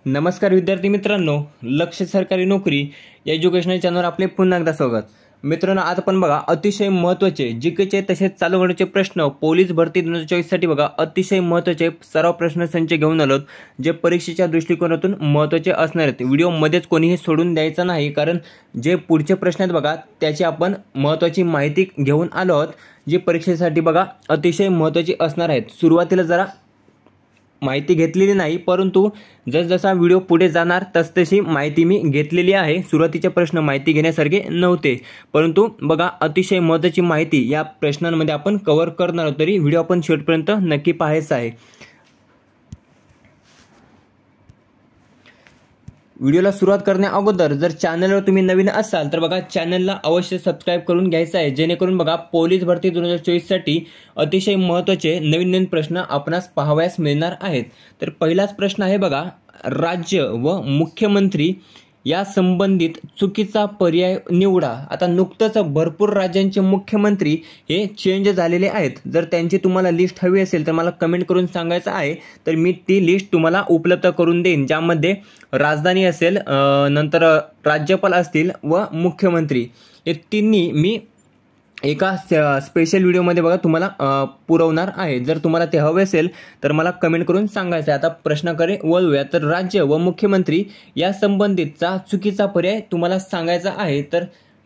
नमस्कार विद्यार्थी मित्रांनो, लक्ष सरकारी नोकरी या एज्युकेशनल चॅनलवर आपले पुन्हा एकदा स्वागत. मित्रांनो, आज आपण बघा अतिशय महत्त्वाचे जीकेचे तसेच चालू घडामोडीचे प्रश्न पोलीस भरती 2024 साठी बघा अतिशय महत्त्वाचे सर्व प्रश्नसंच घेऊन आलोत, जे परीक्षेच्या दृष्टिकोनातून महत्त्वाचे असणार आहेत. व्हिडिओ मध्येच कोणीही सोडून द्यायचा नाही, कारण जे पुढचे प्रश्न आहेत बघा त्याची आपण महत्त्वाची माहिती घेऊन आलो आहोत, जी परीक्षेसाठी बघा अतिशय महत्त्वाची असणार आहेत. सुरुवातीला जरा माहिती घेतलेली नाही, परंतु जसजसा व्हिडिओ पुढे जाणार तसतशी माहिती मी घेतलेली आहे. सुरुवातीचे प्रश्न माहिती घेण्यासारखे नव्हते, परंतु बघा अतिशय महत्त्वाची माहिती या प्रश्नांमध्ये आपण कव्हर करणार आहोत. तरी व्हिडिओ आपण शेवटपर्यंत नक्की पाहायचा आहे. व्हिडिओला सुरुवात करण्या अगोदर जर चॅनलवर तुम्ही नवीन असाल तर बघा चॅनलला अवश्य सबस्क्राइब करून घ्यायचं आहे, जेणेकरून बघा पोलीस भरती 2024 साठी अतिशय महत्त्वाचे नवीन प्रश्न आपणास पाहावयास मिळणार आहेत. तर पहिलाच प्रश्न आहे बघा, राज्य व मुख्यमंत्री या संबंधित चुकीचा पर्याय निवडा. आता नुकतंच भरपूर राज्यांचे मुख्यमंत्री हे चेंज झालेले आहेत. जर त्यांची तुम्हाला लिस्ट हवी असेल तर मला कमेंट करून सांगायचं आहे, तर मी ती लिस्ट तुम्हाला उपलब्ध करून देईन, ज्यामध्ये राजधानी असेल, नंतर राज्यपाल असतील व मुख्यमंत्री हे तिन्ही मी एका स्पेशल व्हिडिओमध्ये बघा तुम्हाला पुरवणार आहे. जर तुम्हाला ते हवे असेल तर मला कमेंट करून सांगायचं आहे. आता प्रश्नाकडे वळूया. तर राज्य व मुख्यमंत्री या संबंधितचा चुकीचा पर्याय तुम्हाला सांगायचा आहे. तर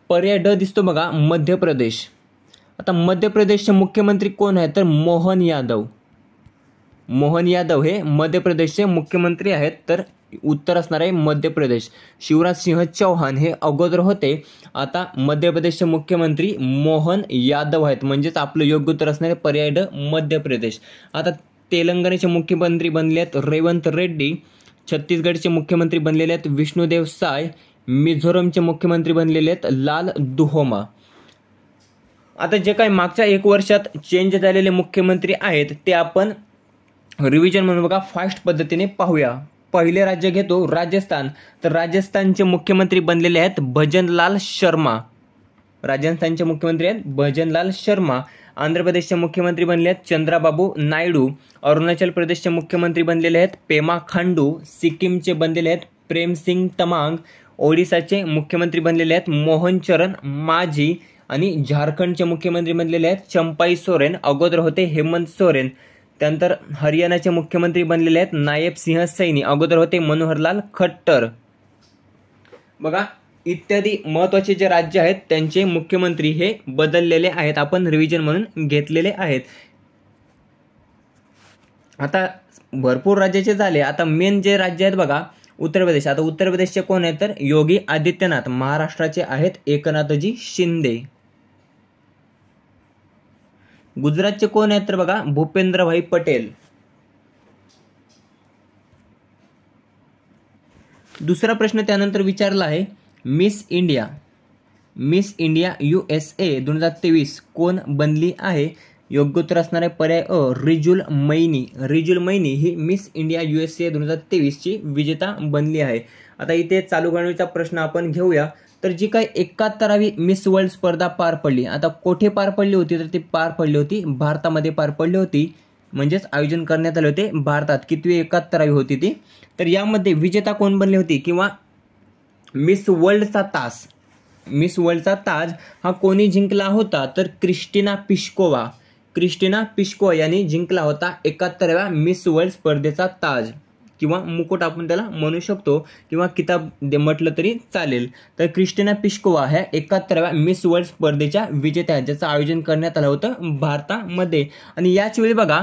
पर्याय ड दिसतो बघा, मध्य प्रदेश. आता मध्य प्रदेशचे मुख्यमंत्री कोण आहेत? तर मोहन यादव. मोहन यादव हे मध्य प्रदेशचे मुख्यमंत्री आहेत. तर उत्तर असणार आहे मध्य प्रदेश. शिवराज सिंह चौहान हे अगोदर होते, आता मध्य प्रदेशचे मुख्यमंत्री मोहन यादव आहेत, म्हणजेच आपलं योग्य उत्तर असणारे पर्याय ड मध्य प्रदेश. आता तेलंगणाचे मुख्यमंत्री बनले आहेत रेवंत रेड्डी. छत्तीसगडचे मुख्यमंत्री बनलेले आहेत विष्णुदेव साय. मिझोरमचे मुख्यमंत्री बनलेले आहेत लाल दुहोमा. आता जे काही मागच्या 1 वर्षात चेंज झालेले मुख्यमंत्री आहेत ते आपण रिव्हिजन म्हणून बघा फास्ट पद्धतीने पाहूया. पहिले राज्य घेतो राजस्थान. तर राजस्थानचे मुख्यमंत्री बनलेले आहेत भजनलाल शर्मा. राजस्थानचे मुख्यमंत्री आहेत भजनलाल शर्मा. आंध्र प्रदेशचे मुख्यमंत्री बनले आहेत चंद्राबाबू नायडू. अरुणाचल प्रदेशचे मुख्यमंत्री बनलेले आहेत पेमा खांडू. सिक्कीमचे बनलेले आहेत प्रेमसिंग तमांग. ओडिसाचे मुख्यमंत्री बनलेले आहेत मोहन चरण माझी. आणि झारखंडचे मुख्यमंत्री बनलेले आहेत चंपाई सोरेन. अगोदर होते हेमंत सोरेन. त्यानंतर हरियाणाचे मुख्यमंत्री बनलेले आहेत नायब सिंह सैनी. अगोदर होते मनोहरलाल खट्टर. बघा इत्यादी महत्त्वाचे जे राज्य आहेत त्यांचे मुख्यमंत्री हे बदललेले आहेत, आपण रिव्हिजन म्हणून घेतलेले आहेत. आता भरपूर राज्याचे झाले. आता मेन जे राज्य आहेत बघा उत्तर प्रदेश. आता उत्तर प्रदेशचे कोण आहेत? तर योगी आदित्यनाथ. महाराष्ट्राचे आहेत एकनाथजी शिंदे. गुजरातचे कोण आहेत? तर बघा भूपेंद्रभाई पटेल. दुसरा प्रश्न त्यानंतर विचारला आहे, miss India. Miss India USA 2023 कोण बनली आहे? योग्य उत्तर असणार आहे पर्याय अ रिजुल मैनी. रिजुल मैनी ही मिस इंडिया USA 2023 ची विजेता बनली आहे. आता इथे चालू घडामोडीचा प्रश्न आपण घेऊया. तर जी काही 71वी मिस वर्ल्ड स्पर्धा पार पडली, आता कोठे पार पडली होती? तर ती पार पडली होती भारतामध्ये पार पडली होती, म्हणजेच आयोजन करण्यात आले होते भारतात. कितवी? 71वी होती ती. तर यामध्ये विजेता कोण बनली होती, किंवा मिस वर्ल्डचा ताज, मिस वर्ल्डचा ताज हा कोणी जिंकला होता? तर क्रिस्टिना पिस्कोवा. क्रिस्टिना पिस्कोवा यांनी जिंकला होता 71व्या मिस वर्ल्ड स्पर्धेचा ताज, किंवा मुकुट आपण त्याला म्हणू शकतो, किंवा किताब म्हटलं तरी चालेल. तर क्रिस्टिना पिस्कोवा ह्या 71व्या मिस वर्ल्ड स्पर्धेच्या विजेत्या आहेत, ज्याचं आयोजन करण्यात आलं होतं भारतामध्ये. आणि याच वेळी बघा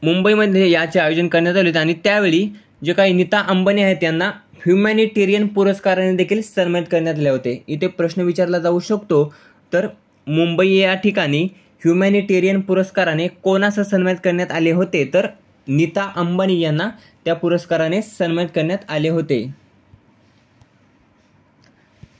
मुंबईमध्ये याचे आयोजन करण्यात आले होते. आणि त्यावेळी जे काही नीता अंबानी आहेत त्यांना ह्युमॅनिटेरियन पुरस्काराने देखील सन्मानित करण्यात आले होते. इथे प्रश्न विचारला जाऊ शकतो, तर मुंबई या ठिकाणी ह्युमॅनिटेरियन पुरस्काराने कोणास सन्मानित करण्यात आले होते? तर नीता अंबानी यांना त्या पुरस्काराने सन्मानित करण्यात आले होते.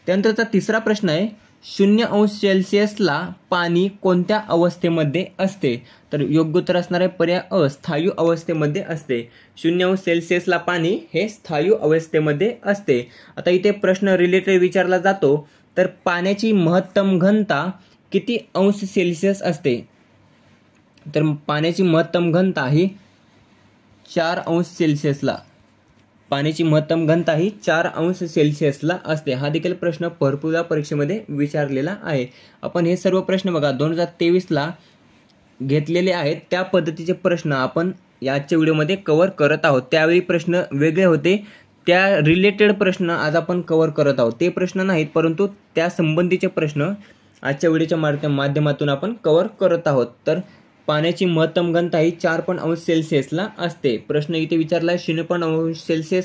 त्यानंतरचा तिसरा प्रश्न आहे, 0°C पाणी कोणत्या अवस्थेमध्ये असते? तर योग्य उत्तर असणार आहे पर्याय अ स्थायू अवस्थेमध्ये असते. 0°C पाणी हे स्थायू अवस्थेमध्ये असते. आता इथे प्रश्न रिलेटेड विचारला जातो, तर पाण्याची महत्तम घनता किती अंश सेल्सिअस असते? तर पाण्याची महत्तम घनता ही 4 अंश सेल्सिअसला पाण्याची महत्तम घनता ही 4°C असते. हा देखील प्रश्न भरपूरदा परीक्षेमध्ये विचारलेला आहे. आपण हे सर्व प्रश्न बघा 2023ला घेतलेले आहेत. त्या पद्धतीचे प्रश्न आपण याच्या व्हिडिओमध्ये कव्हर करत आहोत. त्यावेळी प्रश्न वेगळे होते, त्या रिलेटेड प्रश्न आज आपण कव्हर करत आहोत. ते प्रश्न नाहीत, परंतु त्या संबंधीचे प्रश्न आजच्या व्हिडिओच्या माध्यमातून आपण कव्हर करत आहोत. तर पाण्याची महत्तम घनता ही 4°C असते. प्रश्न इथे विचारला आहे 0°C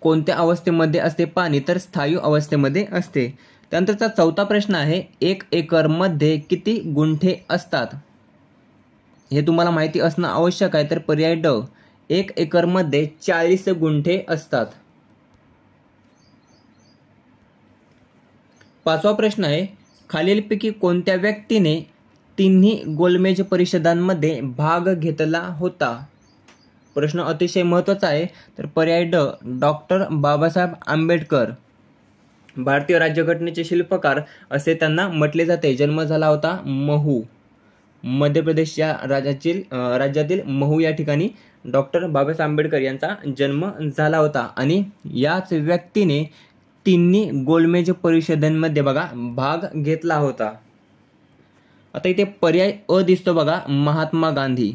कोणत्या अवस्थेमध्ये असते पाणी, तर स्थायू अवस्थेमध्ये असते. त्यानंतरचा चौथा प्रश्न आहे 1 एकरमध्ये किती गुंठे असतात. हे तुम्हाला माहिती असणं आवश्यक आहे. तर पर्याय ड 1 एकरमध्ये 40 गुंठे असतात. पाचवा प्रश्न आहे खालीलपैकी कोणत्या व्यक्तीने तिन्ही गोलमेज परिषदांमध्ये भाग घेतला होता. प्रश्न अतिशय महत्त्वाचा आहे. तर पर्याय ड डॉक्टर बाबासाहेब आंबेडकर. भारतीय राज्यघटनेचे शिल्पकार असे त्यांना म्हटले जाते. जन्म झाला होता महू, मध्य प्रदेश या राज्यातील महू या ठिकाणी डॉक्टर बाबासाहेब आंबेडकर यांचा जन्म झाला होता. आणि याच व्यक्तीने तिन्ही गोलमेज परिषदांमध्ये बघा भाग घेतला होता. आता इथे पर्याय अ दिसतो बघा महात्मा गांधी.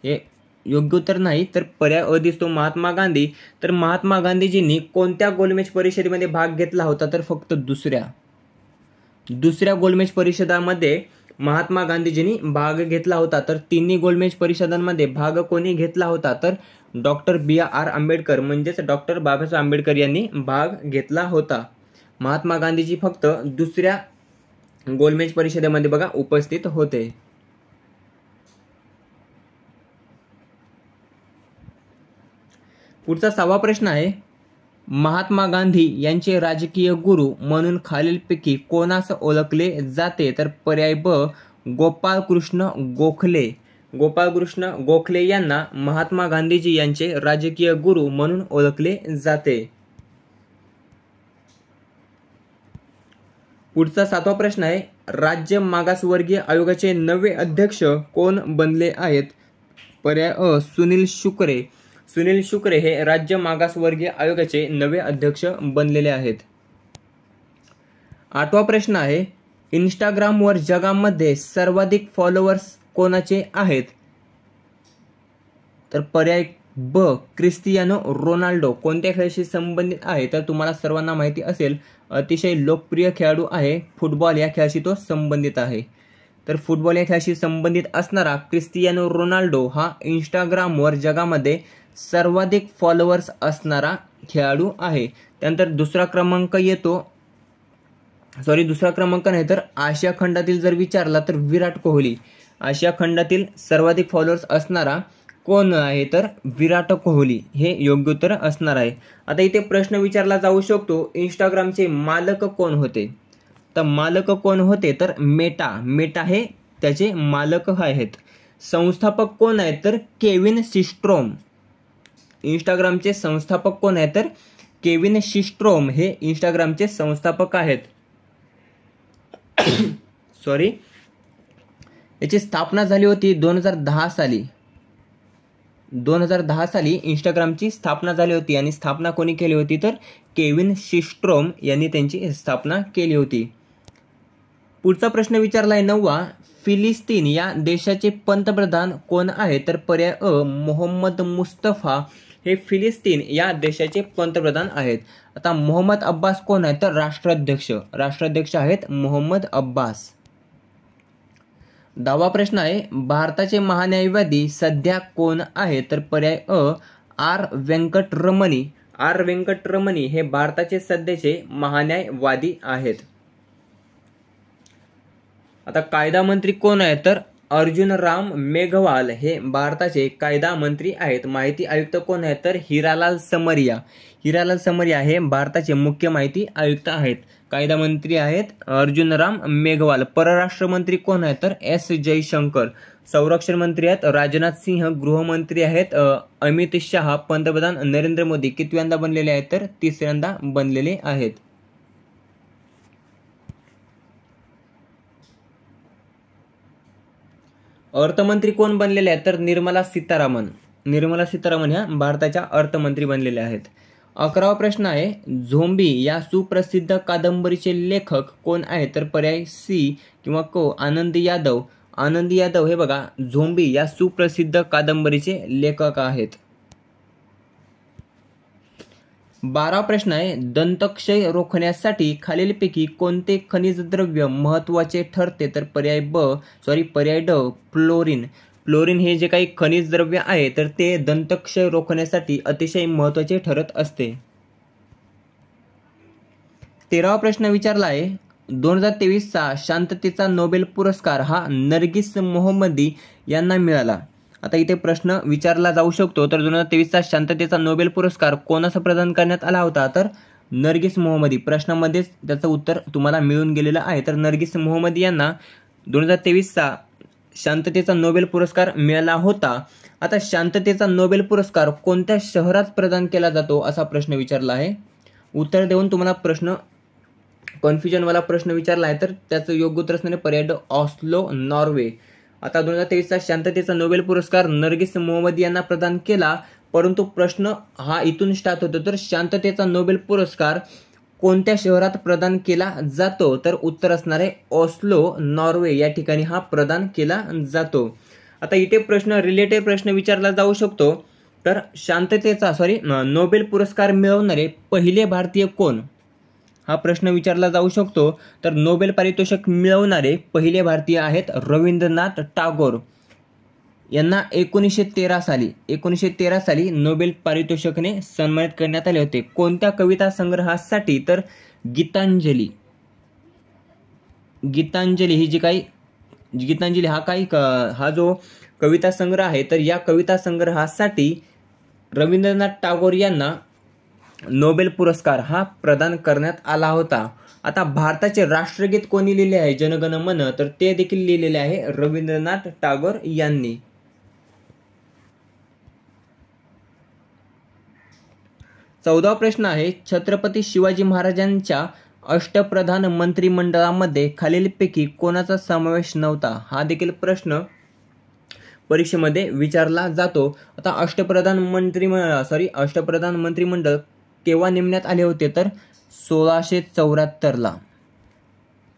हे योग्य उत्तर नाही, तर पर्याय अ दिसतो महात्मा गांधी. तर महात्मा गांधीजींनी कोणत्या गोलमेज परिषदेमध्ये भाग घेतला होता, तर फक्त दुसऱ्या गोलमेज परिषदामध्ये महात्मा गांधीजींनी भाग घेतला होता. तर तिन्ही गोलमेज परिषदांमध्ये भाग कोणी घेतला होता, तर डॉक्टर BR आंबेडकर म्हणजेच डॉक्टर बाबासाहेब आंबेडकर यांनी भाग घेतला होता. महात्मा गांधीजी फक्त दुसऱ्या गोलमेज परिषदेमध्ये बघा उपस्थित होते. पुढचा 6वा प्रश्न आहे महात्मा गांधी यांचे राजकीय गुरु म्हणून खालीलपैकी कोणास ओळखले जाते. तर पर्याय ब गोपाळकृष्ण गोखले. गोपाळकृष्ण गोखले यांना महात्मा गांधीजी यांचे राजकीय गुरु म्हणून ओळखले जाते. पुढचा 7वा प्रश्न आहे राज्य मागासवर्गीय आयोगाचे नवे अध्यक्ष कोण बनले आहेत. पर्याय अ सुनील शुक्रे. सुनील शुक्रे हे राज्य मागासवर्गीय आयोगाचे नवे अध्यक्ष बनलेले आहेत. 8वा प्रश्न आहे इंस्टाग्रामवर जगामध्ये सर्वाधिक फॉलोअर्स कोणाचे आहेत. तर पर्याय ब क्रिस्टियानो रोनाल्डो. कोणत्या खेळाशी संबंधित आहे, तर तुम्हाला सर्वांना माहिती असेल अतिशय लोकप्रिय खेळाडू आहे. फुटबॉल या खेळाशी तो संबंधित आहे. तर फुटबॉल या खेळाशी संबंधित असणारा क्रिस्टियानो रोनाल्डो हा इंस्टाग्रामवर जगामध्ये सर्वाधिक फॉलोअर्स असणारा खेळाडू आहे. त्यानंतर दुसरा क्रमांक नाही, तर आशिया खंडातील जर विचारला तर विराट कोहली. आशिया खंडातील सर्वाधिक फॉलोअर्स असणारा कोण आहे, तर विराट कोहली हे योग्य उत्तर असणार आहे. आता इथे प्रश्न विचारला जाऊ शकतो इंस्टाग्रामचे मालक कोण होते. तर मालक कोण होते, तर मेटा हे त्याचे मालक आहेत. संस्थापक कोण आहेत, तर केविन सिस्ट्रोम. इंस्टाग्रामचे संस्थापक कोण आहेत, तर केविन सिस्ट्रोम हे इंस्टाग्रामचे संस्थापक आहेत. याची स्थापना झाली होती 2010 साली. 2010 साली इंस्टाग्रामची स्थापना झाली होती. आणि स्थापना कोणी केली होती, तर केविन सिस्ट्रोम यांनी त्यांची स्थापना केली होती. पुढचा प्रश्न विचारला आहे 9वा फिलिस्तीन या देशाचे पंतप्रधान कोण आहे. तर पर्याय अ मोहम्मद मुस्तफा हे फिलिस्तीन या देशाचे पंतप्रधान आहेत. आता मोहम्मद अब्बास कोण आहेत, तर राष्ट्राध्यक्ष आहेत मोहम्मद अब्बास. 10वा प्रश्न आहे भारताचे महान्यायवादी सध्या कोण आहे. तर पर्याय अ आर व्यंकटरमणी हे भारताचे सध्याचे महान्यायवादी आहेत. आता कायदा मंत्री कोण आहेत, तर अर्जुन राम मेघवाल हे भारताचे कायदा मंत्री आहेत. माहिती आयुक्त कोण आहेत, तर हिरालाल समरिया हे भारताचे मुख्य माहिती आयुक्त आहेत. कायदा मंत्री आहेत अर्जुन राम मेघवाल. परराष्ट्र मंत्री कोण आहेत, तर एस जयशंकर. संरक्षण मंत्री आहेत राजनाथ सिंह. गृहमंत्री आहेत अमित शहा. पंतप्रधान नरेंद्र मोदी कितव्यांदा बनलेले आहेत, तर तिसऱ्यांदा बनलेले आहेत. अर्थमंत्री कोण बनलेले आहेत, तर निर्मला सीतारामन. निर्मला सीतारामन ह्या भारताच्या अर्थमंत्री बनलेल्या आहेत. 11वा प्रश्न आहे, झोंबी या सुप्रसिद्ध कादंबरीचे लेखक कोण आहेत? तर पर्याय सी किंवा क आनंद यादव. आनंद यादव हे बघा झोंबी या सुप्रसिद्ध कादंबरीचे लेखक आहेत. 12वा प्रश्न आहे, दंतक्षय रोखण्यासाठी खालीलपैकी कोणते खनिज द्रव्य महत्त्वाचे ठरते? तर पर्याय ड फ्लोरीन. फ्लोरीन हे जे काही खनिज द्रव्य आहे तर ते दंतक्षय रोखण्यासाठी अतिशय महत्त्वाचे ठरत असते. 13वा प्रश्न विचारला आहे, 2023चा शांततेचा नोबेल पुरस्कार हा नर्गिस मोहम्मदी यांना मिळाला. आता इथे प्रश्न विचारला जाऊ शकतो, तर 2023चा शांततेचा नोबेल पुरस्कार कोणास प्रदान करण्यात आला होता? तर नर्गिस मोहम्मदी. प्रश्नामध्येच त्याचं उत्तर तुम्हाला मिळून गेलेलं आहे. तर नर्गिस मोहम्मदी यांना 2023चा शांततेचा नोबेल पुरस्कार मिळाला होता. आता शांततेचा नोबेल पुरस्कार कोणत्या शहरात प्रदान केला जातो असा प्रश्न विचारला आहे. उत्तर देऊन तुम्हाला कन्फ्युजनवाला प्रश्न विचारला आहे, तर त्याचं योग्य उत्तर असणारे पर्याय ड ऑस्लो, नॉर्वे. आता 2023चा शांततेचा नोबेल पुरस्कार नर्गिस मोहम्मदी यांना प्रदान केला, परंतु प्रश्न हा इथून स्टार्ट होतो, तर शांततेचा नोबेल पुरस्कार कोणत्या शहरात प्रदान केला जातो? तर उत्तर असणार आहे ऑस्लो, नॉर्वे या ठिकाणी हा प्रदान केला जातो. आता इथे रिलेटेड प्रश्न विचारला जाऊ शकतो, तर नोबेल पुरस्कार मिळवणारे पहिले भारतीय कोण? हा प्रश्न विचारला जाऊ शकतो. तर नोबेल पारितोषिक मिळवणारे पहिले भारतीय आहेत रवींद्रनाथ टागोर. यांना 1913 साली नोबेल पारितोषिकाने सन्मानित करण्यात आले होते. कोणत्या कविता संग्रहासाठी? तर गीतांजली. हा जो कविता संग्रह आहे, तर या कविता संग्रहासाठी रवींद्रनाथ टागोर यांना नोबेल पुरस्कार हा प्रदान करण्यात आला होता. आता भारताचे राष्ट्रगीत कोणी लिहिले आहे? जनगण मन. तर ते देखील लिहिलेले आहे रवींद्रनाथ टागोर यांनी. 14वा प्रश्न आहे, छत्रपती शिवाजी महाराजांच्या अष्टप्रधान मंत्रिमंडळामध्ये खालीलपैकी कोणाचा समावेश नव्हता? हा देखील प्रश्न परीक्षेमध्ये विचारला जातो. आता अष्टप्रधान मंत्रिमंडळ केव्हा नेमण्यात आले होते? तर 1674ला.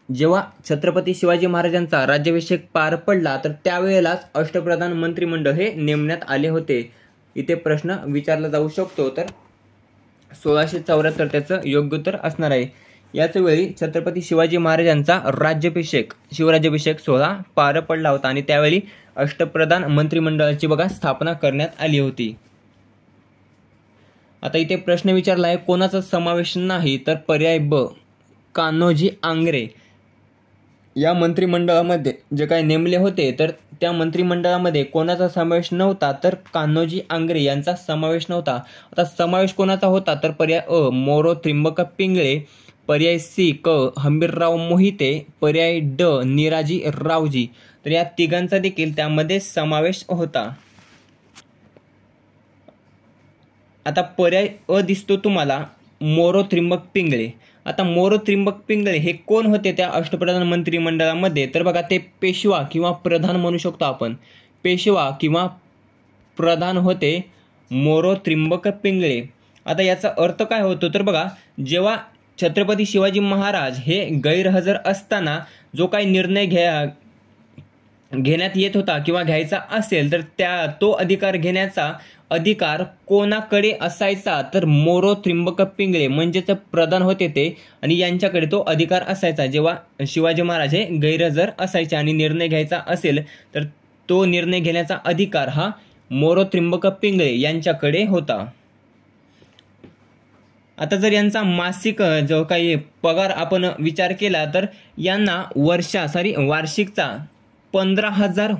जेव्हा छत्रपती शिवाजी महाराजांचा राज्याभिषेक पार पडला, तर त्यावेळेलाच अष्टप्रधान मंत्रिमंडळ हे नेमण्यात आले होते. इथे प्रश्न विचारला जाऊ शकतो, तर 1674 त्याचं योग्य उत्तर असणार आहे. याच वेळी छत्रपती शिवाजी महाराजांचा शिवराज्याभिषेक सोहळा पार पडला होता आणि त्यावेळी अष्टप्रधान मंत्रिमंडळाची स्थापना करण्यात आली होती. आता इथे प्रश्न विचारला आहे, कोणाचा समावेश नाही? तर पर्याय ब कान्होजी आंग्रे. या मंत्रिमंडळामध्ये जे काही नेमले होते, तर त्या मंत्रिमंडळामध्ये कोणाचा समावेश नव्हता? तर कान्होजी आंग्रे यांचा समावेश नव्हता. आता समावेश कोणाचा होता? तर पर्याय अ मोरो त्र्यंबक पिंगळे, पर्याय सी क हंबीरराव मोहिते, पर्याय ड निराजी रावजी. तर या तिघांचा देखील त्यामध्ये समावेश होता. आता पर्याय अ दिसतो तुम्हाला मोरो त्र्यंबक पिंगळे. आता मोरो त्र्यंबक पिंगळे हे कोण होते त्या अष्टप्रधान मंत्रिमंडळामध्ये? तर बघा, ते पेशवा किंवा प्रधान म्हणू शकतो आपण. पेशवा किंवा प्रधान होते मोरो त्र्यंबक पिंगळे. आता याचा अर्थ काय होतो? तर बघा, जेव्हा छत्रपती शिवाजी महाराज हे गैरहजर असताना जो काही निर्णय घेण्यात येत होता किंवा घ्यायचा असेल, तर तो अधिकार घेण्याचा अधिकार कोणाकडे असायचा? तर मोरो त्र्यंबक पिंगळे म्हणजेच प्रधान होते ते, आणि यांच्याकडे तो अधिकार असायचा. जेव्हा शिवाजी महाराज हे गैरहजर असायचे आणि निर्णय घ्यायचा असेल, तर तो निर्णय घेण्याचा अधिकार हा मोरो त्र्यंबक पिंगळे यांच्याकडे होता. आता जर यांचा मासिक जो काही पगार आपण विचार केला, तर यांना वार्षिकचा 15,000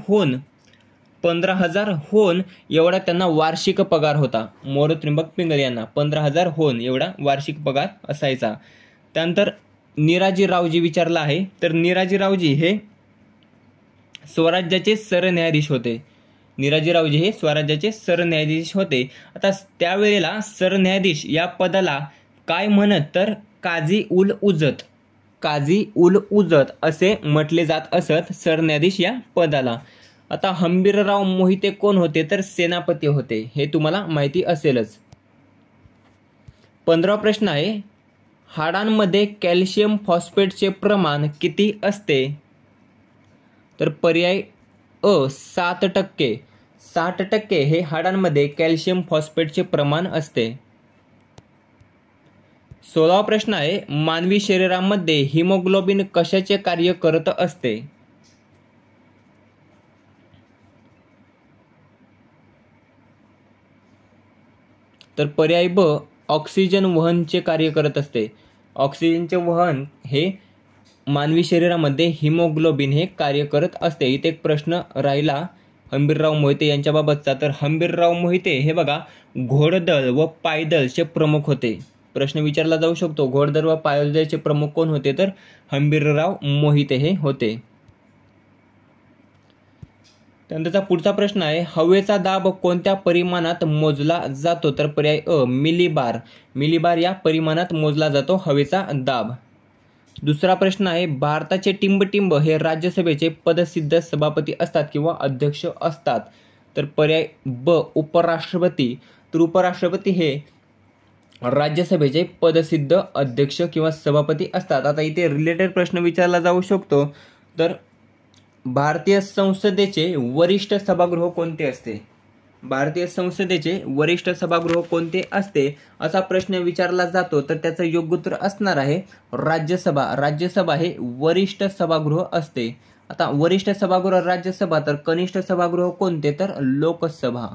होन एवढा त्यांना वार्षिक पगार होता. मोरो त्र्यंबक पिंगळे यांना 15,000 होन एवढा वार्षिक पगार असायचा. त्यानंतर निराजी रावजी विचारला आहे, तर निराजी रावजी हे स्वराज्याचे सरन्यायाधीश होते. निराजीरावजी हे स्वराज्याचे सरन्यायाधीश होते. आता त्यावेळेला सरन्यायाधीश या पदाला काय म्हणत? तर काझी उल उजत असे म्हटले जात असत सरन्यायाधीश या पदाला. आता हंबीरराव मोहिते कोण होते तर सेनापती होते, हे तुम्हाला माहिती असेलच. 15वा प्रश्न आहे, हाडांमध्ये कॅल्शियम फॉस्फेटचे प्रमाण किती असते? तर पर्याय अ 7%. 60% हे हाडांमध्ये कॅल्शियम फॉस्फेटचे प्रमाण असते. 16वा प्रश्न आहे, मानवी शरीरामध्ये हिमोग्लोबिन कशाचे कार्य करत असते? तर पर्याय ब ऑक्सिजन वहनचे कार्य करत असते. ऑक्सिजनचे वहन हे मानवी शरीरामध्ये हिमोग्लोबिन हे कार्य करत असते. इथे एक प्रश्न राहिला हंबीरराव मोहिते यांच्याबाबतचा. तर हंबीरराव मोहिते हे बघा घोडदळ व पायदळचे प्रमुख होते. प्रश्न विचारला जाऊ शकतो, घोडदळ व पायदळचे प्रमुख कोण होते? तर हंबीरराव मोहिते हे होते. त्यानंतरचा पुढचा प्रश्न आहे, हवेचा दाब कोणत्या परिमाणात मोजला जातो? तर पर्याय अ मिलीबार. मिलीबार या परिमाणात मोजला जातो हवेचा दाब. दुसरा प्रश्न आहे, भारताचे टिंबटिंब हे राज्यसभेचे पदसिद्ध सभापती असतात किंवा अध्यक्ष असतात. तर पर्याय ब उपराष्ट्रपती. तर उपराष्ट्रपती हे राज्यसभेचे पदसिद्ध अध्यक्ष किंवा सभापती असतात. आता इथे रिलेटेड प्रश्न विचारला जाऊ शकतो. तर भारतीय संसदेचे वरिष्ठ सभागृह कोणते असते? भारतीय संसदेचे वरिष्ठ सभागृह कोणते असते असा प्रश्न विचारला जातो. तर त्याचं योग्य उत्तर असणार आहे राज्यसभा. राज्यसभा हे वरिष्ठ सभागृह असते. आता वरिष्ठ सभागृह राज्यसभा, तर कनिष्ठ सभागृह कोणते? तर लोकसभा.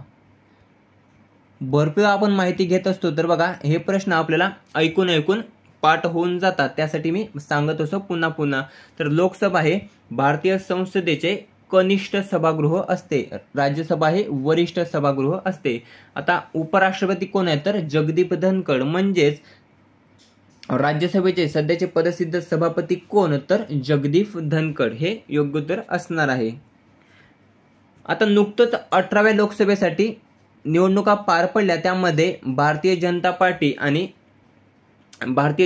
भरपूर आपण माहिती घेत असतो. तर बघा हे प्रश्न आपल्याला ऐकून ऐकून पाठ होऊन जातात, त्यासाठी मी सांगत असतो पुन्हा पुन्हा. तर लोकसभा हे भारतीय संसदेचे कनिष्ठ सभागृह असते, राज्यसभा हे वरिष्ठ सभागृह असते. आता उपराष्ट्रपती कोण आहे? तर जगदीप धनखड. म्हणजेच राज्यसभेचे सध्याचे पदसिद्ध सभापती कोण? तर जगदीप धनखड हे योग्य उत्तर असणार आहे. आता नुकतंच 18व्या लोकसभेसाठी निवडणुका पार पडल्या. त्यामध्ये भारतीय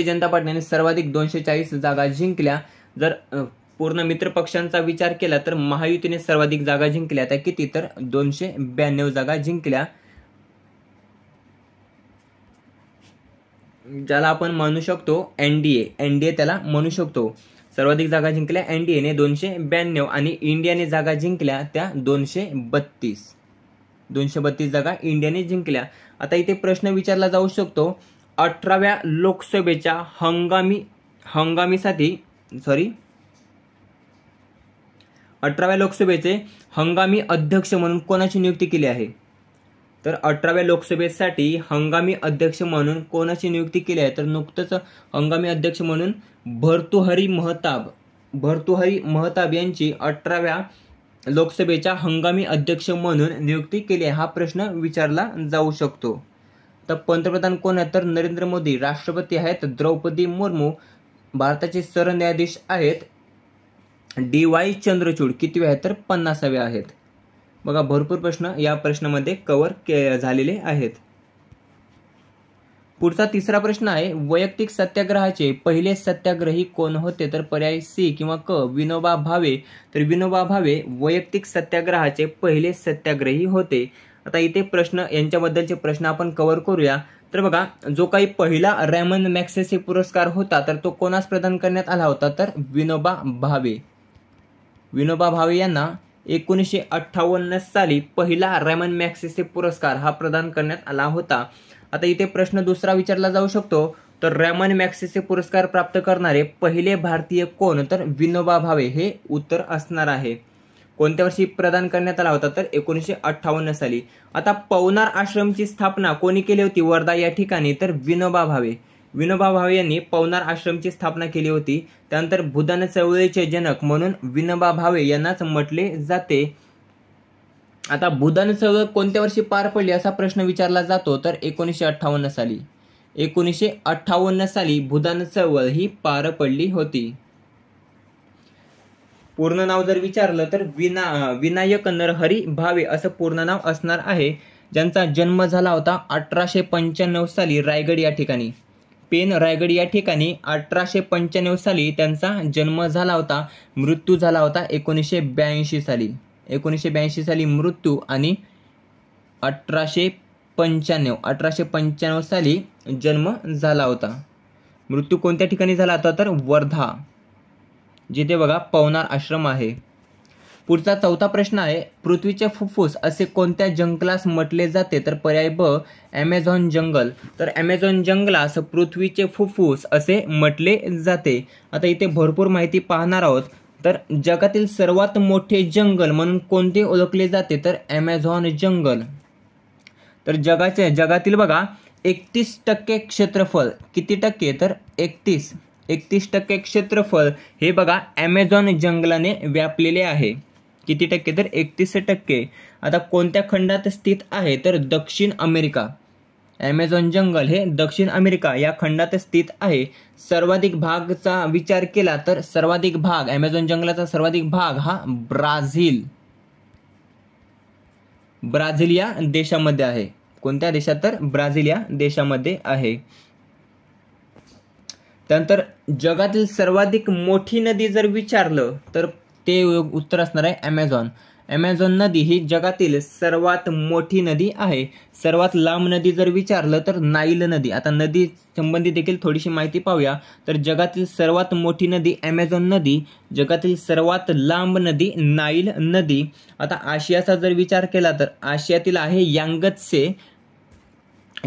जनता पार्टीने सर्वाधिक 240 जागा जिंकल्या. जर पूर्ण मित्र पक्षांचा विचार केला तर महायुतीने सर्वाधिक जागा जिंकल्या. त्या किती? तर 292 जागा जिंकल्या. ज्याला आपण म्हणू शकतो एनडीए त्याला म्हणू शकतो. सर्वाधिक जागा जिंकल्या एनडीएने 292 आणि इंडियाने जागा जिंकल्या त्या 232 जागा इंडियाने जिंकल्या. आता इथे प्रश्न विचारला जाऊ शकतो, 18व्या लोकसभेच्या हंगामी अध्यक्ष म्हणून कोणाची नियुक्ती केली आहे? तर 18व्या लोकसभेसाठी हंगामी अध्यक्ष म्हणून कोणाची नियुक्ती केली आहे? तर नुकतंच हंगामी अध्यक्ष म्हणून भर्तृहरी महताब यांची 18व्या लोकसभेच्या हंगामी अध्यक्ष म्हणून नियुक्ती केली आहे. हा प्रश्न विचारला जाऊ शकतो. तर पंतप्रधान कोण आहेत? तर नरेंद्र मोदी. राष्ट्रपती आहेत द्रौपदी मुर्मू. भारताचे सरन्यायाधीश आहेत DY चंद्रचूड. किती आहेत? तर 50वे आहेत. बघा भरपूर प्रश्न या प्रश्नामध्ये कव्हर झालेले आहेत. पुढचा तिसरा प्रश्न आहे, वैयक्तिक सत्याग्रहाचे पहिले सत्याग्रही कोण होते? तर पर्याय सी किंवा क विनोबा भावे. तर विनोबा भावे वैयक्तिक सत्याग्रहाचे पहिले सत्याग्रही होते. आता इथे प्रश्न यांच्याबद्दलचे प्रश्न आपण कव्हर करूया. तर बघा जो काही पहिला रॅमन मॅग्सेसे पुरस्कार होता तर तो कोणास प्रदान करण्यात आला होता? तर विनोबा भावे. विनोबा भावे यांना 1958 साली पहिला रॅमन मॅग्सेसे पुरस्कार हा प्रदान करण्यात आला होता. आता इथे प्रश्न दुसरा विचारला जाऊ शकतो, तर रॅमन मॅग्सेसे पुरस्कार प्राप्त करणारे पहिले भारतीय कोण? तर विनोबा भावे हे उत्तर असणार आहे. कोणत्या वर्षी प्रदान करण्यात आला होता? तर 1958 साली. आता पवनार आश्रमची स्थापना कोणी केली होती वर्धा या ठिकाणी? तर विनोबा भावे. विनोबा भावे यांनी पवनार आश्रमची स्थापना केली होती. त्यानंतर भूदान चळवळीचे जनक म्हणून विनोबा भावे यांनाच म्हटले जाते. आता भूदान चळवळ कोणत्या वर्षी पार पडली असा प्रश्न विचारला जातो, तर 1958 साली. 1958 साली भूदान चळवळ ही पार पडली होती. पूर्ण नाव जर विचारलं तर विनायक नरहरी भावे असं पूर्ण नाव असणार आहे, ज्यांचा जन्म झाला होता 1895 साली रायगड या ठिकाणी. पेन रायगड या ठिकाणी 1895 साली त्यांचा जन्म झाला होता. मृत्यू झाला होता 1982 साली. 1982 साली मृत्यू आणि 1895 साली जन्म झाला होता. मृत्यू कोणत्या ठिकाणी झाला होता तर वर्धा, जिथे बघा पवनार आश्रम आहे. पुढचा चौथा प्रश्न आहे, पृथ्वीचे फुफ्फुस असे कोणत्या जंगलास म्हटले जाते तर पर्याय ब ॲमेझॉन जंगल. तर ॲमेझॉन जंगलास पृथ्वीचे फुफ्फुस असे म्हटले जाते. आता इथे भरपूर माहिती पाहणार आहोत. तर जगातील सर्वात मोठे जंगल म्हणून कोणते ओळखले जाते तर ॲमेझॉन जंगल. तर जगातील बघा 31% क्षेत्रफळ, किती टक्के तर 31% क्षेत्रफळ हे बघा ॲमेझॉन जंगलाने व्यापलेले आहे. किती टक्के तर 31%. आता कोणत्या खंडात स्थित आहे तर दक्षिण अमेरिका. ॲमेझॉन जंगल हे दक्षिण अमेरिका या खंडात स्थित आहे. सर्वाधिक भागचा विचार केला तर सर्वाधिक भाग ॲमेझॉन जंगलाचा सर्वाधिक भाग हा ब्राझील या देशामध्ये आहे. कोणत्या देशात तर ब्राझील या देशामध्ये आहे. त्यानंतर जगातील सर्वाधिक मोठी नदी जर विचारलं तर ते उत्तर असणार आहे ॲमेझॉन. ॲमेझॉन नदी ही जगातील सर्वात मोठी नदी आहे. सर्वात लांब नदी जर विचारलं तर नाईल नदी. आता नदी संबंधी देखील थोडीशी माहिती पाहूया. तर जगातील सर्वात मोठी नदी ॲमेझॉन नदी, जगातील सर्वात लांब नदी नाईल नदी. आता आशियाचा जर विचार केला तर आशियातील आहे यांगत्से.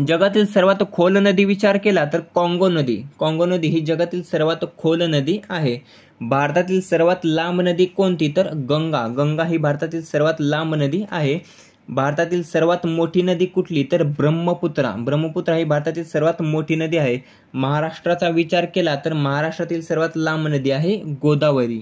जगातील सर्वात खोल नदी विचार केला तर काँगो नदी ही जगातील सर्वात खोल नदी आहे. भारतातील सर्वात लांब नदी कोणती तर गंगा ही भारतातील सर्वात लांब नदी आहे. भारतातील सर्वात मोठी नदी कुठली तर ब्रह्मपुत्रा ही भारतातील सर्वात मोठी नदी आहे. महाराष्ट्राचा विचार केला तर महाराष्ट्रातील सर्वात लांब नदी आहे गोदावरी.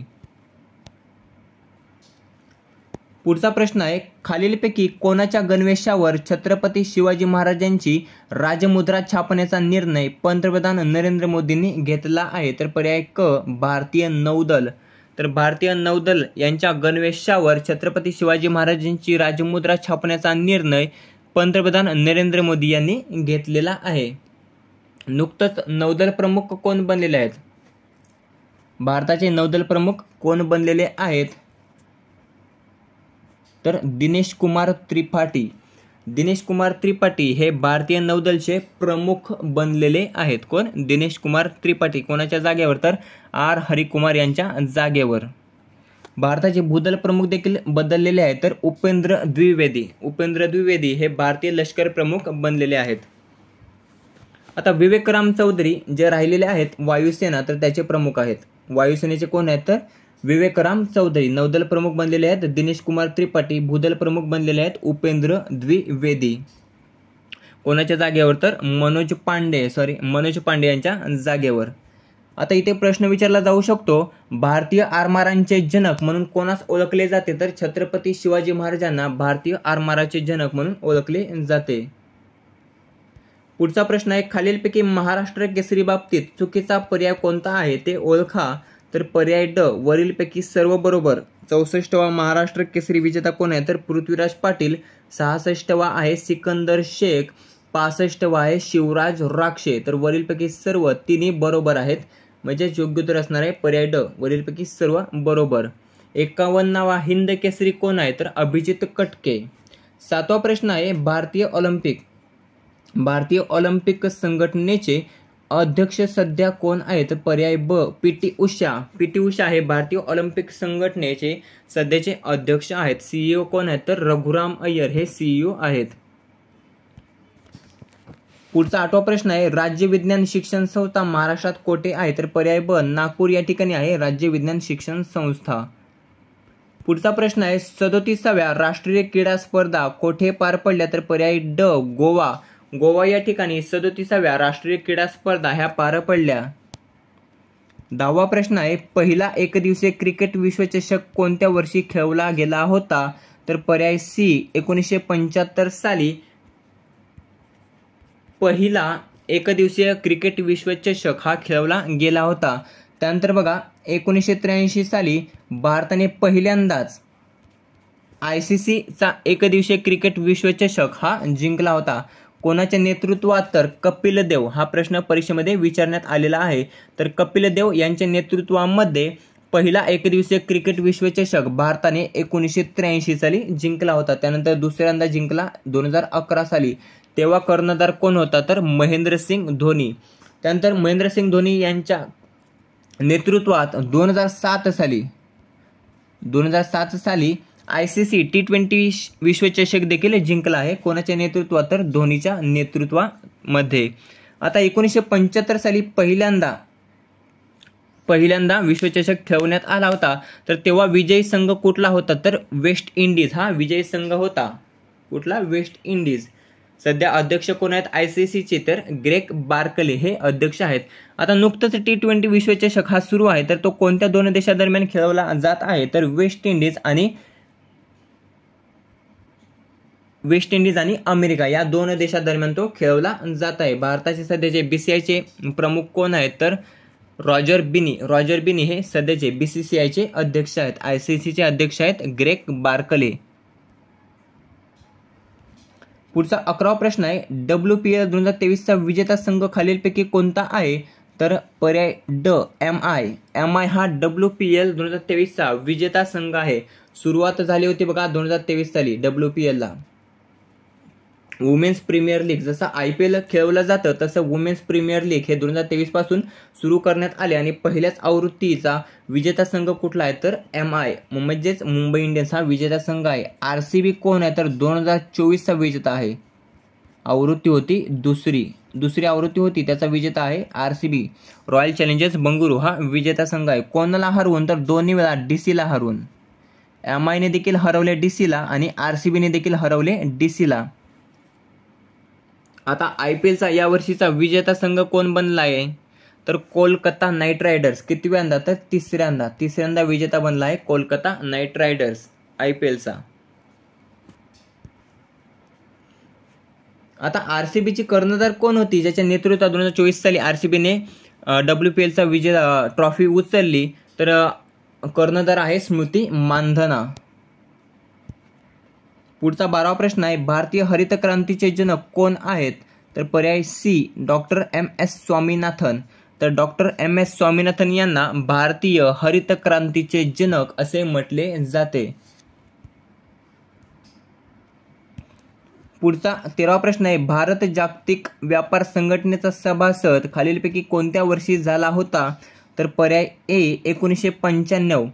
पुढचा प्रश्न आहे, खालीलपैकी कोणाच्या गणवेशावर छत्रपती शिवाजी महाराजांची राजमुद्रा छापण्याचा निर्णय पंतप्रधान नरेंद्र मोदींनी घेतला आहे तर पर्याय क भारतीय नौदल. तर भारतीय नौदल यांच्या गणवेशावर छत्रपती शिवाजी महाराजांची राजमुद्रा छापण्याचा निर्णय पंतप्रधान नरेंद्र मोदी यांनी घेतलेला आहे. नुकतंच नौदल प्रमुख कोण बनलेले आहेत? भारताचे नौदल प्रमुख कोण बनलेले आहेत तर दिनेश कुमार त्रिपाठी हे भारतीय नौदलचे प्रमुख बनलेले आहेत. कोण? दिनेश कुमार त्रिपाठी. कोणाच्या जागेवर तर आर हरिकुमार यांच्या जागेवर. भारताचे भूदल प्रमुख देखील बदललेले आहेत. तर उपेंद्र द्विवेदी हे भारतीय लष्कर प्रमुख बनलेले आहेत. आता विवेकराम चौधरी जे राहिलेले आहेत वायुसेना, तर त्याचे प्रमुख आहेत. वायुसेनेचे कोण आहेत तर विवेकराम चौधरी. नौदल प्रमुख बनलेले आहेत दिनेश कुमार त्रिपाठी. भूदल प्रमुख बनलेले आहेत उपेंद्र द्विवेदी. कोणाच्या जागेवर तर मनोज पांडे यांच्या जागेवर. आता इथे प्रश्न विचारला जाऊ शकतो, भारतीय आरमारांचे जनक म्हणून कोणास ओळखले जाते तर छत्रपती शिवाजी महाराजांना भारतीय आरमाराचे जनक म्हणून ओळखले जाते. पुढचा प्रश्न आहे, खालीलपैकी महाराष्ट्र केसरी बाबतीत चुकीचा पर्याय कोणता आहे ते ओळखा. तर पर्याय ड वरीलपैकी सर्व बरोबर. 64वा महाराष्ट्र केसरी विजेता कोण आहे तर पृथ्वीराज पाटील. 66वा आहे सिकंदर शेख. 65वा आहे शिवराज राक्षे. तर वरीलपैकी सर्व तिन्ही बरोबर आहेत. म्हणजे योग्य उत्तर असणार आहे पर्याय ड वरीलपैकी सर्व बरोबर. 51वा हिंद केसरी कोण आहे तर अभिजित कटके. 7वा प्रश्न आहे, भारतीय ऑलिम्पिक संघटनेचे अध्यक्ष सध्या कोण आहेत? पर्याय ब पी.टी. उषा हे भारतीय ऑलिम्पिक संघटनेचे सध्याचे अध्यक्ष आहेत. सीईओ कोण आहेत तर रघुराम अय्यर हे सीईओ आहेत. पुढचा 8वा प्रश्न आहे, राज्य विज्ञान शिक्षण संस्था महाराष्ट्रात कोठे आहे? तर पर्याय ब नागपूर या ठिकाणी आहे राज्य विज्ञान शिक्षण संस्था. पुढचा प्रश्न आहे, 37व्या राष्ट्रीय क्रीडा स्पर्धा कोठे पार पडल्या? तर पर्याय ड गोवा या ठिकाणी 37व्या राष्ट्रीय क्रीडा स्पर्धा ह्या पार पडल्या. 10वा प्रश्न आहे, पहिला एकदिवसीय क्रिकेट विश्वचषक कोणत्या वर्षी खेळवला गेला होता? तर पर्याय सी 1975 साली पहिला एकदिवसीय क्रिकेट विश्वचषक हा खेळवला गेला होता. त्यानंतर बघा 1983 साली भारताने पहिल्यांदाच ICCचा एकदिवसीय क्रिकेट विश्वचषक हा जिंकला होता. कोणाच्या नेतृत्वात? तर कपिल देव. हा प्रश्न परीक्षेमध्ये विचारण्यात आलेला आहे. तर कपिल देव यांच्या नेतृत्वामध्ये पहिला एकदिवसीय क्रिकेट विश्वचषक भारताने 1983 साली जिंकला होता. त्यानंतर दुसऱ्यांदा जिंकला 2011 साली. तेव्हा कर्णधार कोण होता? तर महेंद्रसिंग धोनी. त्यानंतर महेंद्रसिंग धोनी यांच्या नेतृत्वात 2007 साली ICC T20 विश्वचषक देखील जिंकला आहे. कोणाच्या नेतृत्वात? तर धोनीच्या नेतृत्वामध्ये. आता 1975 साली पहिल्यांदा विश्वचषक ठेवण्यात आला होता. तर तेव्हा विजयी संघ कुठला होता? तर वेस्ट इंडिज हा विजयी संघ होता. कुठला? West Indies. सध्या अध्यक्ष कोण आहेत ICCचे? तर ग्रेग बार्कले हे अध्यक्ष आहेत. आता नुकतंच T20 विश्वचषक हा सुरू आहे. तर तो कोणत्या दोन देशांदरम्यान खेळवला जात आहे? तर वेस्ट इंडिज आणि अमेरिका या दोन देशांदरम्यान तो खेळवला जात आहे. भारताचे सध्याचे BCCIचे प्रमुख कोण आहेत? तर रॉजर बिनी हे सध्याचे BCCIचे अध्यक्ष आहेत. ICCचे अध्यक्ष आहेत ग्रेग बार्कले. पुढचा 11वा प्रश्न आहे, WPL 2023चा विजेता संघ खालीलपैकी कोणता आहे? तर पर्याय ड MI हा WPL 2023चा विजेता संघ आहे. सुरुवात झाली होती बघा 2023 साली WPL ला. वुमेन्स प्रीमियर लीग जसं IPL खेळवलं जातं तसं वुमेन्स प्रीमियर लीग हे 2023 पासून सुरू करण्यात आले आणि पहिल्याच आवृत्तीचा विजेता संघ कुठला आहे? तर MI म्हणजेच मुंबई इंडियन्स हा विजेता संघ आहे. RCB कोण आहे? तर 2024चा विजेता आहे. आवृत्ती होती दुसरी आवृत्ती होती त्याचा विजेता आहे RCB. रॉयल चॅलेंजर्स बंगळुरू हा विजेता संघ आहे. कोणाला हरवून? तर दोन्ही वेळा DCला हरवून. MI ने देखील हरवले DCला आणि RCB ने देखील हरवले DCला. आता IPLचा या वर्षीचा विजेता संघ कोण बनला आहे? तर कोलकाता नाईट रायडर्स. कितव्यांदा? तर तिसऱ्यांदा विजेता बनला आहे कोलकाता नाईट रायडर्स IPLचा. आता RCBची कर्णधार कोण होती ज्याच्या नेतृत्वात 2024 साली RCBने WPLचा विजय ट्रॉफी उचलली? तर कर्णधार आहे स्मृती मानधना. पुढचा 12वा प्रश्न आहे, भारतीय हरित क्रांतीचे जनक कोण आहेत? तर पर्याय C डॉक्टर MS स्वामीनाथन. तर डॉक्टर MS स्वामीनाथन यांना भारतीय हरित क्रांतीचे जनक असे म्हटले जाते. पुढचा 13वा प्रश्न आहे, भारत जागतिक व्यापार संघटनेचा सभासद खालीलपैकी कोणत्या वर्षी झाला होता? तर पर्याय A 1995.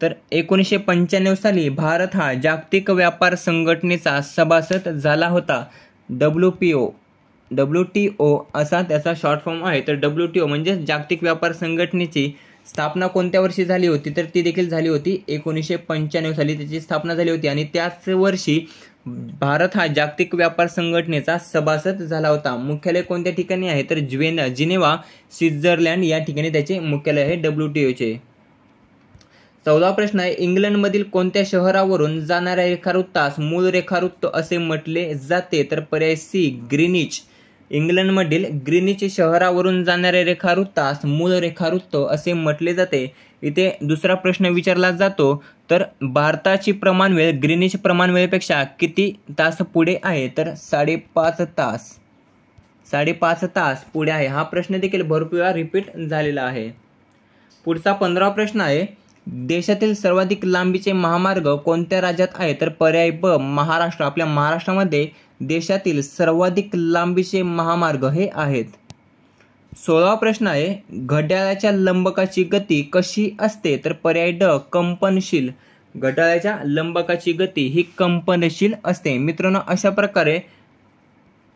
तर 1995 साली भारत हा जागतिक व्यापार संघटनेचा सभासद झाला होता. WTO असा त्याचा शॉर्ट फॉर्म आहे. तर WTO म्हणजे जागतिक व्यापार संघटनेची स्थापना कोणत्या वर्षी झाली होती? तर ती देखील झाली होती 1995 साली त्याची स्थापना झाली होती आणि त्याच वर्षी भारत हा जागतिक व्यापार संघटनेचा सभासद झाला होता. मुख्यालय कोणत्या ठिकाणी आहे? तर जिनेव्हा स्वित्झर्लंड या ठिकाणी त्याचे मुख्यालय आहे WTOचे. 14वा प्रश्न आहे, इंग्लंडमधील कोणत्या शहरावरून जाणाऱ्या रेखावृत्तास मूळ रेखावृत्त असे म्हटले जाते? तर पर्याय C ग्रीनिच. इंग्लंडमधील ग्रीनिच शहरावरून जाणाऱ्या रेखावृत्तास मूळ रेखावृत्त असे म्हटले जाते. इथे दुसरा प्रश्न विचारला जातो, तर भारताची प्रमाणवेळ ग्रीनिच प्रमाणवेळेपेक्षा किती तास पुढे आहे? तर 5.5 तास पुढे आहे. हा प्रश्न देखील भरपूर वेळा रिपीट झालेला आहे. पुढचा 15वा प्रश्न आहे, देशातील सर्वाधिक लांबीचे महामार्ग कोणत्या राज्यात आहे? तर पर्याय ब महाराष्ट्र. आपल्या महाराष्ट्रामध्ये देशातील सर्वाधिक लांबीचे महामार्ग हे आहेत. 16वा प्रश्न आहे, घड्याळाच्या लंबकाची गती कशी असते? तर पर्याय ड कंपनशील. घड्याळाच्या लंबकाची गती ही कंपनशील असते. मित्रांनो, अशा प्रकारे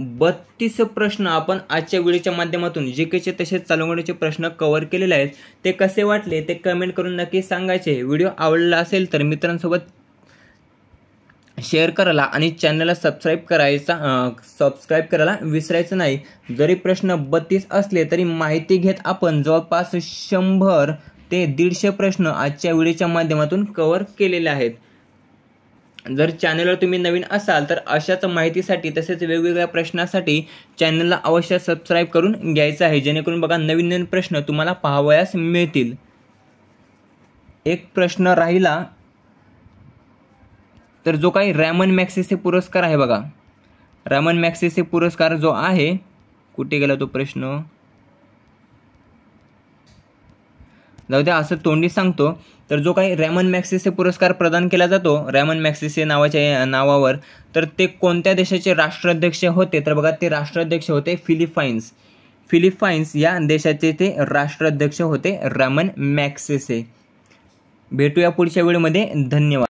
32 प्रश्न आपण आजच्या व्हिडिओच्या माध्यमातून जीकेचे तसेच चालू घडामोडीचे प्रश्न कव्हर केलेले आहेत. ते कसे वाटले ते कमेंट करून नक्की सांगायचे. व्हिडिओ आवडला असेल तर मित्रांसोबत शेअर करायला आणि चॅनलला सबस्क्राईब करायला विसरायचं नाही. जरी प्रश्न 32 असले तरी माहिती घेत आपण जवळपास 100 ते 150 प्रश्न आजच्या व्हिडिओच्या माध्यमातून कव्हर केलेले आहेत. जर चॅनलवर तुम्ही नवीन असाल तर अशाच माहितीसाठी तसेच वेगवेगळ्या प्रश्नासाठी चॅनलला अवश्य सबस्क्राईब करून घ्यायचं आहे, जेणेकरून बघा नवीन प्रश्न तुम्हाला पाहावयास मिळतील. एक प्रश्न राहिला, तर जो काही रॅमन मॅग्सेसे पुरस्कार आहे बघा, रॅमन मॅग्सेसे पुरस्कार जो आहे, कुठे गेला तो प्रश्न? जाऊ द्या असं तोंडी सांगतो. तर जो काही रॅमन मॅग्सेसे पुरस्कार प्रदान केला जातो रॅमन मॅग्सेसे नावाच्या नावावर, तर ते कोणत्या देशाचे राष्ट्राध्यक्ष होते? तर बघा ते राष्ट्राध्यक्ष होते फिलिपाईन्स या देशाचे ते राष्ट्राध्यक्ष होते रॅमन मॅग्सेसे. भेटूया पुढच्या व्हिडिओमध्ये. धन्यवाद.